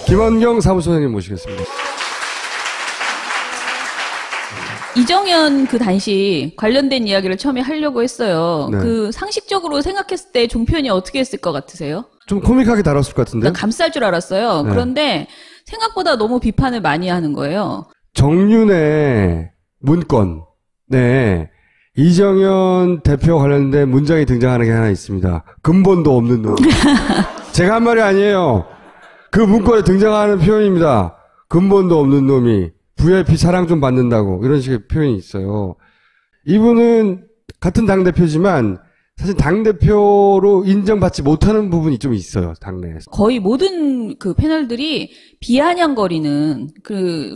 김원경 사무소장님 모시겠습니다. 이정현 그 당시 관련된 이야기를 처음에 하려고 했어요. 네. 그 상식적으로 생각했을 때 종편이 어떻게 했을 것 같으세요? 좀 코믹하게 다뤘을 것 같은데? 감쌀 줄 알았어요. 네. 그런데 생각보다 너무 비판을 많이 하는 거예요. 정윤의 문건. 네. 이정현 대표 관련된 문장이 등장하는 게 하나 있습니다. 근본도 없는 놈. 제가 한 말이 아니에요. 그 문건에 등장하는 표현입니다. 근본도 없는 놈이 VIP 사랑 좀 받는다고 이런 식의 표현이 있어요. 이분은 같은 당대표지만 사실 당대표로 인정받지 못하는 부분이 좀 있어요. 당내에서. 거의 모든 그 패널들이 비아냥거리는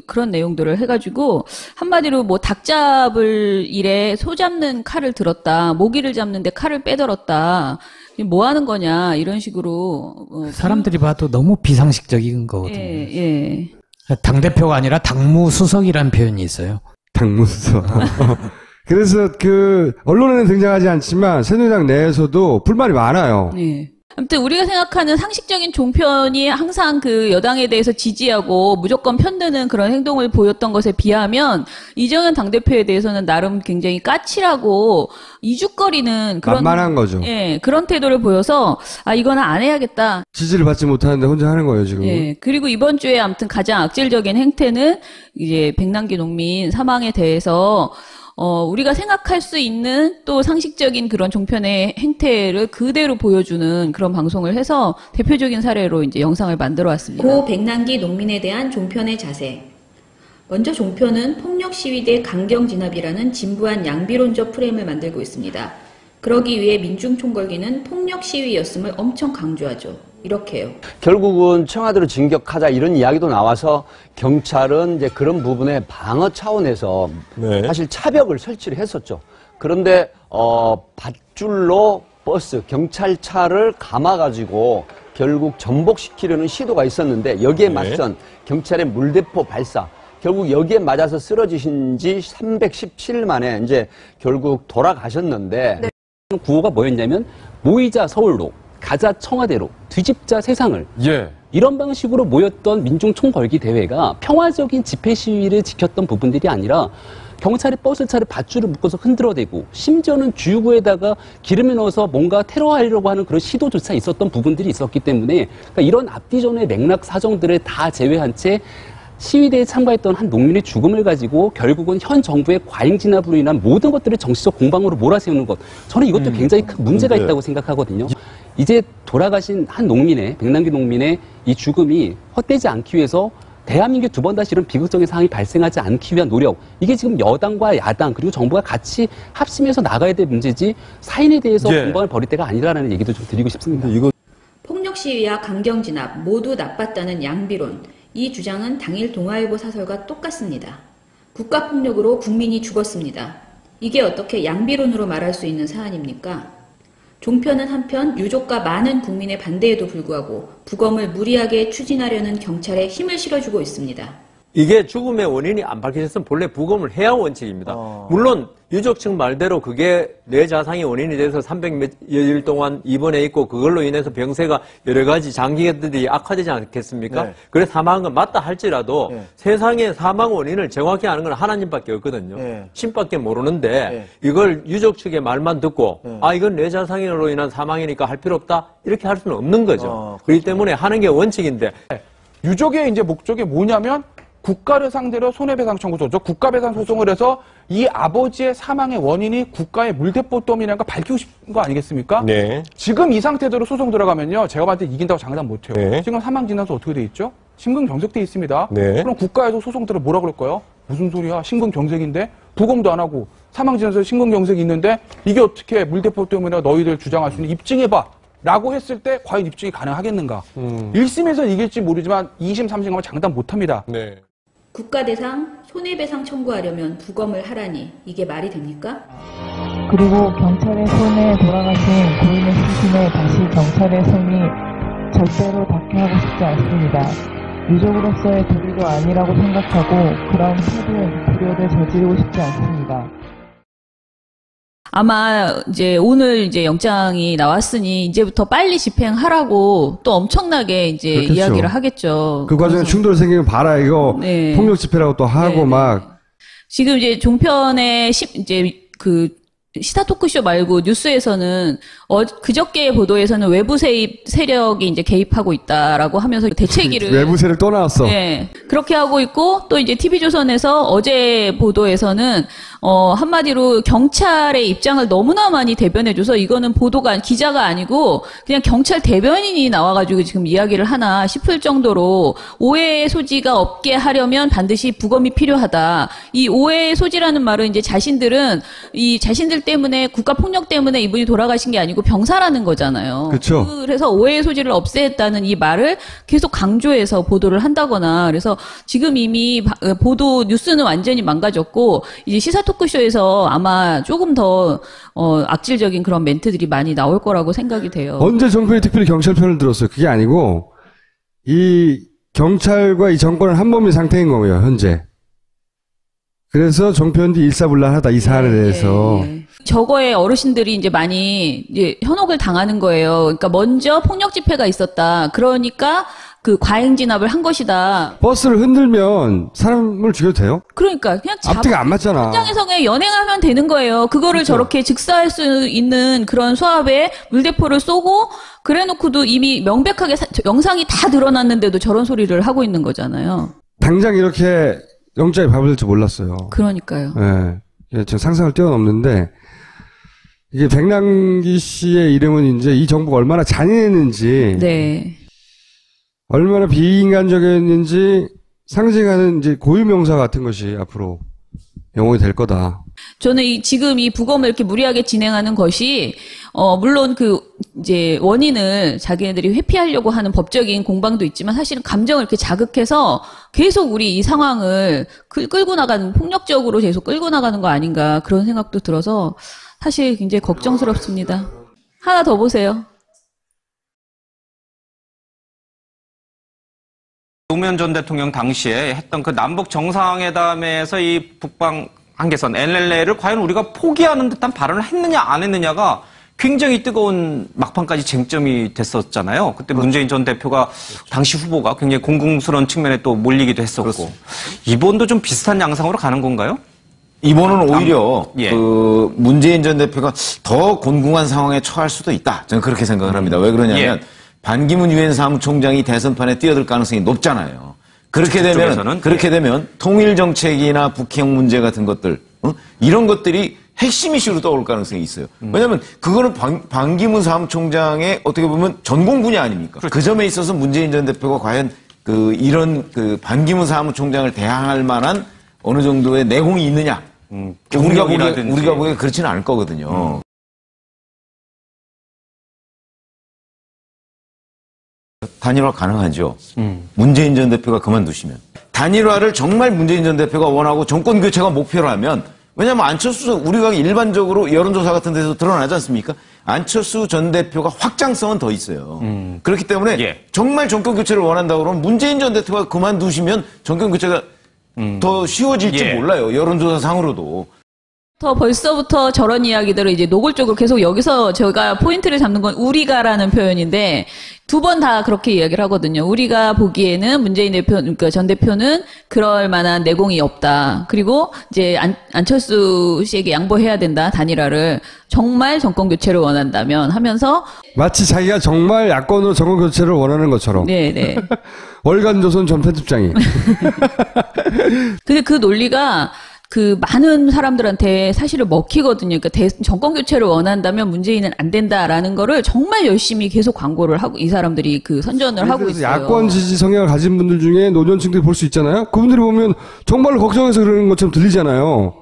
그런 내용들을 해가지고 한마디로 뭐 닭 잡을 일에 소 잡는 칼을 들었다. 모기를 잡는데 칼을 빼들었다. 뭐 하는 거냐 이런 식으로 사람들이 봐도 너무 비상식적인 거거든요. 예. 당대표가 아니라 당무수석이라는 표현이 있어요. 당무수석. 그래서 언론에는 등장하지 않지만 새누리당 내에서도 불만이 많아요. 네. 아무튼 우리가 생각하는 상식적인 종편이 항상 그 여당에 대해서 지지하고 무조건 편드는 그런 행동을 보였던 것에 비하면 이정현 당대표에 대해서는 나름 굉장히 까칠하고 이죽거리는 그런 만만한 거죠. 예, 그런 태도를 보여서 이거는 안 해야겠다. 지지를 받지 못하는데 혼자 하는 거예요, 지금. 예. 그리고 이번 주에 아무튼 가장 악질적인 행태는 이제 백남기 농민 사망에 대해서 우리가 생각할 수 있는 또 상식적인 그런 종편의 행태를 그대로 보여주는 그런 방송을 해서 대표적인 사례로 이제 영상을 만들어 왔습니다. 고 백남기 농민에 대한 종편의 자세. 먼저 종편은 폭력 시위대 강경 진압이라는 진부한 양비론적 프레임을 만들고 있습니다. 그러기 위해 민중 총궐기는 폭력 시위였음을 엄청 강조하죠. 이렇게 해요. 결국은 청와대로 진격하자 이런 이야기도 나와서 경찰은 이제 그런 부분에 방어 차원에서 네. 사실 차벽을 설치를 했었죠. 그런데 밧줄로 버스, 경찰차를 감아가지고 결국 전복시키려는 시도가 있었는데 여기에 맞선 경찰의 물대포 발사, 결국 여기에 맞아서 쓰러지신 지 317일 만에 이제 결국 돌아가셨는데 구호가 뭐였냐면 모이자 서울로, 가자 청와대로, 뒤집자 세상을. 이런 방식으로 모였던 민중 총궐기 대회가 평화적인 집회 시위를 지켰던 부분들이 아니라 경찰이 버스차를 밧줄을 묶어서 흔들어대고 심지어는 주유구에다가 기름을 넣어서 뭔가 테러하려고 하는 그런 시도조차 있었던 부분들이 있었기 때문에 그러니까 이런 앞뒤전의 맥락 사정들을 다 제외한 채 시위대에 참가했던 한 농민의 죽음을 가지고 결국은 현 정부의 과잉 진압으로 인한 모든 것들을 정치적 공방으로 몰아세우는 것. 저는 이것도 굉장히 큰 문제가 있다고 생각하거든요. 이제 돌아가신 한 농민의, 백남기 농민의 이 죽음이 헛되지 않기 위해서 대한민국에 두 번 다시 이런 비극적인 상황이 발생하지 않기 위한 노력. 이게 지금 여당과 야당 그리고 정부가 같이 합심해서 나가야 될 문제지 사인에 대해서 공방을 벌일 때가 아니라는 얘기도 좀 드리고 싶습니다. 폭력 시위와 강경 진압 모두 나빴다는 양비론. 이 주장은 당일 동아일보 사설과 똑같습니다. 국가폭력으로 국민이 죽었습니다. 이게 어떻게 양비론으로 말할 수 있는 사안입니까? 종편은 한편 유족과 많은 국민의 반대에도 불구하고 부검을 무리하게 추진하려는 경찰에 힘을 실어주고 있습니다. 이게 죽음의 원인이 안 밝혀졌으면 본래 부검을 해야 원칙입니다. 물론 유족 측 말대로 그게 뇌자상의 원인이 돼서 300여일 동안 입원해 있고 그걸로 인해서 병세가 여러 가지 장기들이 악화되지 않겠습니까? 그래 사망한 건 맞다 할지라도 세상의 사망 원인을 정확히 아는 건 하나님밖에 없거든요. 신밖에 모르는데 이걸 유족 측의 말만 듣고 이건 뇌자상으로 인한 사망이니까 할 필요 없다 이렇게 할 수는 없는 거죠. 그렇기 때문에 하는 게 원칙인데 유족의 이제 목적이 뭐냐면 국가를 상대로 손해배상 청구소죠. 국가배상 소송을 해서 이 아버지의 사망의 원인이 국가의 물대포덤이라는 걸 밝히고 싶은 거 아니겠습니까? 지금 이 상태대로 소송 들어가면요. 제가 봤을 때 이긴다고 장담 못해요. 지금 사망 진단서 어떻게 돼 있죠? 심근경색돼 있습니다. 그럼 국가에서 소송 들어 뭐라 그럴까요? 무슨 소리야? 심근경색인데? 부검도 안 하고 사망 진단서에 심근경색이 있는데 이게 어떻게 물대포덤이라 너희들 주장할 수 있는 입증해봐. 라고 했을 때 과연 입증이 가능하겠는가? 1심에서 이길지 모르지만 2심, 3심 가면 장담 못합니다. 국가대상, 손해배상 청구하려면 부검을 하라니 이게 말이 됩니까? 그리고 경찰의 손에 돌아가신 고인의 시신에 다시 경찰의 손이 절대로 닿게 하고 싶지 않습니다. 유족으로서의 도리도 아니라고 생각하고 그런 모든 불효를 저지르고 싶지 않습니다. 아마 이제 오늘 이제 영장이 나왔으니 이제부터 빨리 집행하라고 또 엄청나게 이제 그렇겠죠. 이야기를 하겠죠. 그 과정에 충돌 생기면 봐라 이거 네. 폭력 집회라고 또 하고 네, 막 지금 이제 종편의 이제 그 시사 토크쇼 말고 뉴스에서는 그저께 보도에서는 외부 세력이 이제 개입하고 있다라고 하면서 대책위를 외부 세력 또 나왔어. 네. 그렇게 하고 있고 또 이제 TV조선에서 어제 보도에서는 한마디로 경찰의 입장을 너무나 많이 대변해줘서 이거는 기자가 아니고 그냥 경찰 대변인이 나와가지고 지금 이야기를 하나 싶을 정도로 오해의 소지가 없게 하려면 반드시 부검이 필요하다. 이 오해의 소지라는 말은 이제 자신들 때문에 국가폭력 때문에 이분이 돌아가신 게 아니고 병사라는 거잖아요. 그쵸. 그래서 오해의 소지를 없애했다는 이 말을 계속 강조해서 보도를 한다거나 그래서 지금 이미 보도 뉴스는 완전히 망가졌고 이제 시사 토크쇼에서 아마 조금 더 악질적인 그런 멘트들이 많이 나올 거라고 생각이 돼요. 언제 정권이 특별히 경찰 편을 들었어요? 그게 아니고 이 경찰과 이 정권은 한 몸인 상태인 거예요. 현재. 그래서 정편이 일사불란하다 이 사안에 대해서. 저거에 어르신들이 이제 많이 이제 현혹을 당하는 거예요. 그러니까 먼저 폭력 집회가 있었다. 그러니까 그 과잉 진압을 한 것이다. 버스를 흔들면 사람을 죽여도 돼요? 그러니까 그냥 앞뒤가 안 맞잖아. 현장에서 그냥 연행하면 되는 거예요. 그거를 그렇죠. 저렇게 즉사할 수 있는 그런 수압에 물대포를 쏘고 그래놓고도 이미 명백하게 영상이 다 드러났는데도 저런 소리를 하고 있는 거잖아요. 당장 이렇게 영장이 발부될 줄 몰랐어요. 그러니까요. 예, 저 상상을 뛰어넘는데 이게 백남기 씨의 이름은 이제 이 정부가 얼마나 잔인했는지, 네. 얼마나 비인간적이었는지 상징하는 이제 고유명사 같은 것이 앞으로 영웅이 될 거다. 저는 지금 이 부검을 이렇게 무리하게 진행하는 것이, 물론 이제 원인을 자기네들이 회피하려고 하는 법적인 공방도 있지만 사실은 감정을 이렇게 자극해서 계속 우리 이 상황을 끌고 나가는, 폭력적으로 계속 끌고 나가는 거 아닌가 그런 생각도 들어서 사실 굉장히 걱정스럽습니다. 하나 더 보세요. 노무현 전 대통령 당시에 했던 그 남북 정상회담에서 이 북방 한계선 NLL을 과연 우리가 포기하는 듯한 발언을 했느냐 안 했느냐가 굉장히 뜨거운 막판까지 쟁점이 됐었잖아요. 그때 문재인 전 대표가 당시 후보가 굉장히 공공스러운 측면에 또 몰리기도 했었고. 그렇습니다. 이번도 좀 비슷한 양상으로 가는 건가요? 이번은 오히려 예. 그 문재인 전 대표가 더 곤궁한 상황에 처할 수도 있다. 저는 그렇게 생각을 합니다. 왜 그러냐면 예. 반기문 유엔 사무총장이 대선판에 뛰어들 가능성이 높잖아요. 그렇게 되면 통일 정책이나 북핵 문제 같은 것들 이런 것들이 핵심 이슈로 떠올 가능성이 있어요. 왜냐하면 그거는 반기문 사무총장의 어떻게 보면 전공 분야 아닙니까? 그렇죠. 그 점에 있어서 문재인 전 대표가 과연 이런 반기문 사무총장을 대항할 만한 어느 정도의 내공이 있느냐? 우리가 보기에 그렇지는 않을 거거든요. 단일화 가능하죠. 문재인 전 대표가 그만두시면. 단일화를 정말 문재인 전 대표가 원하고 정권 교체가 목표로 하면, 왜냐하면 안철수, 우리가 일반적으로 여론조사 같은 데서 드러나지 않습니까? 안철수 전 대표가 확장성은 더 있어요. 그렇기 때문에 정말 정권 교체를 원한다고 그러면 문재인 전 대표가 그만두시면 정권 교체가 더 쉬워질지 몰라요. 여론조사 상으로도. 벌써부터 저런 이야기들을 이제 노골적으로 계속 여기서 제가 포인트를 잡는 건 우리가라는 표현인데 두 번 다 그렇게 이야기를 하거든요. 우리가 보기에는 문재인 대표, 그러니까 전 대표는 그럴 만한 내공이 없다. 그리고 이제 안철수 씨에게 양보해야 된다. 단일화를. 정말 정권 교체를 원한다면 하면서 마치 자기가 정말 야권으로 정권 교체를 원하는 것처럼. 네네. 월간조선 전 편집장이. 근데 그 논리가 많은 사람들한테 사실을 먹히거든요. 그러니까 정권 교체를 원한다면 문재인은 안 된다라는 거를 정말 열심히 계속 광고를 하고 이 사람들이 선전을 하고 있어요. 야권 지지 성향을 가진 분들 중에 노년층들이 볼 수 있잖아요. 그분들이 보면 정말로 걱정해서 그러는 것처럼 들리잖아요.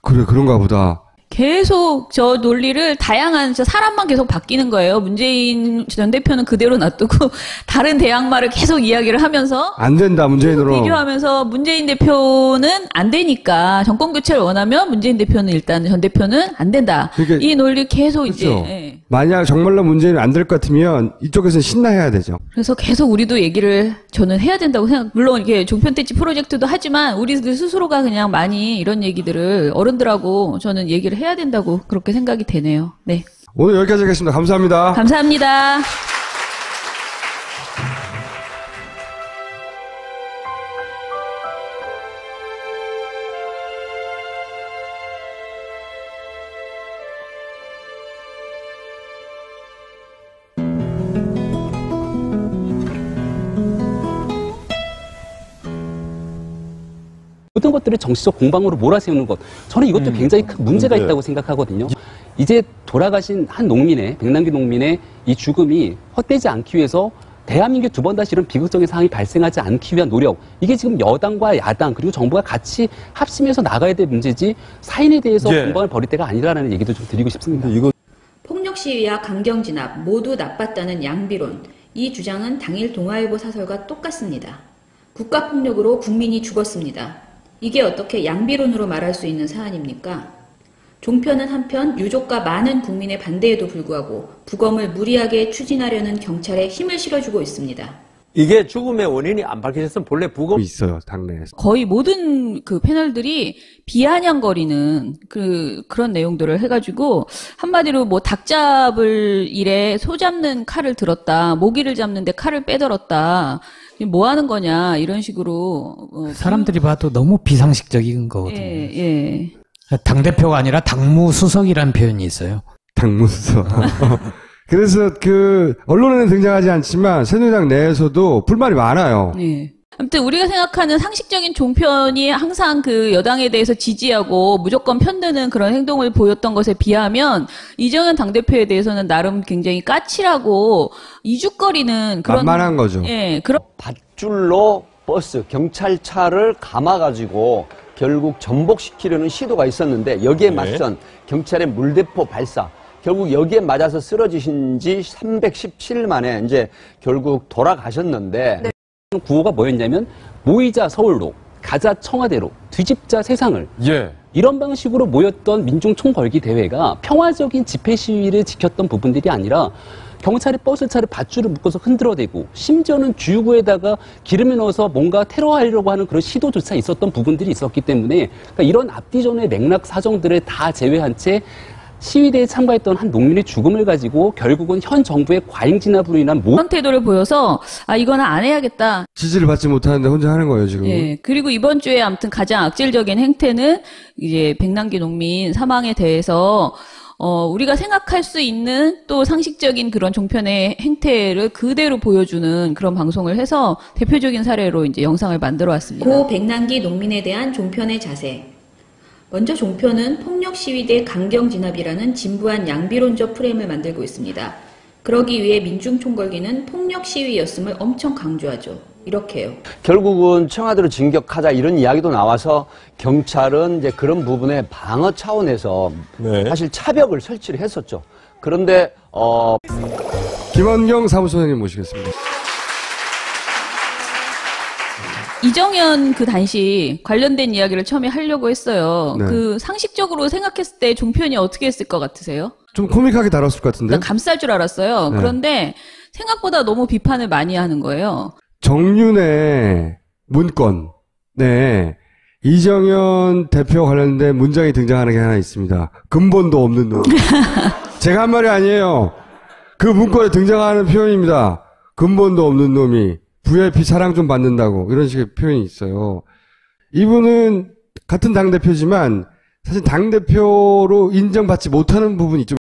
그래, 그런가 보다. 계속 저 논리를 다양한 사람만 계속 바뀌는 거예요. 문재인 전 대표는 그대로 놔두고 다른 대항마를 계속 이야기를 하면서 안 된다 문재인으로 비교하면서 문재인 대표는 안 되니까 정권 교체를 원하면 문재인 대표는 일단 전 대표는 안 된다. 그러니까, 이 논리 계속 그렇죠. 이제 만약 정말로 문재인이 안 될 것 같으면 이쪽에서는 신나해야 되죠. 그래서 계속 우리도 얘기를 저는 해야 된다고 생각. 물론 이게 종편대치 프로젝트도 하지만 우리들 스스로가 그냥 많이 이런 얘기들을 어른들하고 저는 얘기를 해야 해야 된다고 그렇게 생각이 되네요. 네. 오늘 여기까지 하겠습니다. 감사합니다. 감사합니다. 모든 것들을 정치적 공방으로 몰아세우는 것, 저는 이것도 굉장히 큰 문제가 있다고 생각하거든요. 이제 돌아가신 한 농민의, 백남기 농민의 이 죽음이 헛되지 않기 위해서 대한민국 두 번 다시 이런 비극적인 상황이 발생하지 않기 위한 노력, 이게 지금 여당과 야당 그리고 정부가 같이 합심해서 나가야 될 문제지 사인에 대해서 공방을 벌일 때가 아니라는 얘기도 좀 드리고 싶습니다. 폭력 시위와 강경 진압 모두 나빴다는 양비론, 이 주장은 당일 동아일보 사설과 똑같습니다. 국가폭력으로 국민이 죽었습니다. 이게 어떻게 양비론으로 말할 수 있는 사안입니까? 종편은 한편 유족과 많은 국민의 반대에도 불구하고 부검을 무리하게 추진하려는 경찰에 힘을 실어주고 있습니다. 이게 죽음의 원인이 안 밝혀졌으면 본래 부검이 있어요, 당내에서. 거의 모든 그 패널들이 비아냥거리는 그런 내용들을 해가지고 한마디로 뭐 닭 잡을 일에 소 잡는 칼을 들었다, 모기를 잡는데 칼을 빼들었다. 뭐 하는 거냐 이런 식으로 사람들이 봐도 너무 비상식적인 거거든요. 예. 당대표가 아니라 당무수석이라는 표현이 있어요. 당무수석. 그래서 언론에는 등장하지 않지만 새누리당 내에서도 불만이 많아요. 네. 아무튼 우리가 생각하는 상식적인 종편이 항상 그 여당에 대해서 지지하고 무조건 편드는 그런 행동을 보였던 것에 비하면 이정현 당대표에 대해서는 나름 굉장히 까칠하고 이죽거리는 그런 만만한 거죠. 예, 그런 밧줄로 버스, 경찰차를 감아가지고 결국 전복시키려는 시도가 있었는데 여기에 맞선 경찰의 물대포 발사, 결국 여기에 맞아서 쓰러지신 지 317일 만에 이제 결국 돌아가셨는데 구호가 뭐였냐면 모이자 서울로, 가자 청와대로, 뒤집자 세상을. 이런 방식으로 모였던 민중 총궐기 대회가 평화적인 집회 시위를 지켰던 부분들이 아니라 경찰이 버스차를 밧줄을 묶어서 흔들어대고 심지어는 주유구에다가 기름을 넣어서 뭔가 테러하려고 하는 그런 시도조차 있었던 부분들이 있었기 때문에 그러니까 이런 앞뒤전의 맥락 사정들을 다 제외한 채 시위대에 참가했던 한 농민의 죽음을 가지고 결국은 현 정부의 과잉 진압으로 인한 그런 태도를 보여서 이거는 안 해야겠다. 지지를 받지 못하는데 혼자 하는 거예요, 지금. 예. 그리고 이번 주에 아무튼 가장 악질적인 행태는 이제 백남기 농민 사망에 대해서 우리가 생각할 수 있는 또 상식적인 그런 종편의 행태를 그대로 보여주는 그런 방송을 해서 대표적인 사례로 이제 영상을 만들어 왔습니다. 고 백남기 농민에 대한 종편의 자세. 먼저 종편은 폭력 시위대 강경 진압이라는 진부한 양비론적 프레임을 만들고 있습니다. 그러기 위해 민중 총궐기는 폭력 시위였음을 엄청 강조하죠. 이렇게요. 결국은 청와대로 진격하자 이런 이야기도 나와서 경찰은 이제 그런 부분에 방어 차원에서 사실 차벽을 설치를 했었죠. 그런데 김원경 사무소장님 모시겠습니다. 이정현 그 단시 관련된 이야기를 처음에 하려고 했어요. 네. 그 상식적으로 생각했을 때 종편이 어떻게 했을 것 같으세요? 좀 코믹하게 다뤘을 것 같은데? 감쌀 줄 알았어요. 네. 그런데 생각보다 너무 비판을 많이 하는 거예요. 정윤의 문건. 네. 이정현 대표 관련된 문장이 등장하는 게 하나 있습니다. 근본도 없는 놈. 제가 한 말이 아니에요. 그 문건에 등장하는 표현입니다. 근본도 없는 놈이 VIP 사랑 좀 받는다고 이런 식의 표현이 있어요. 이분은 같은 당대표지만 사실 당대표로 인정받지 못하는 부분이 좀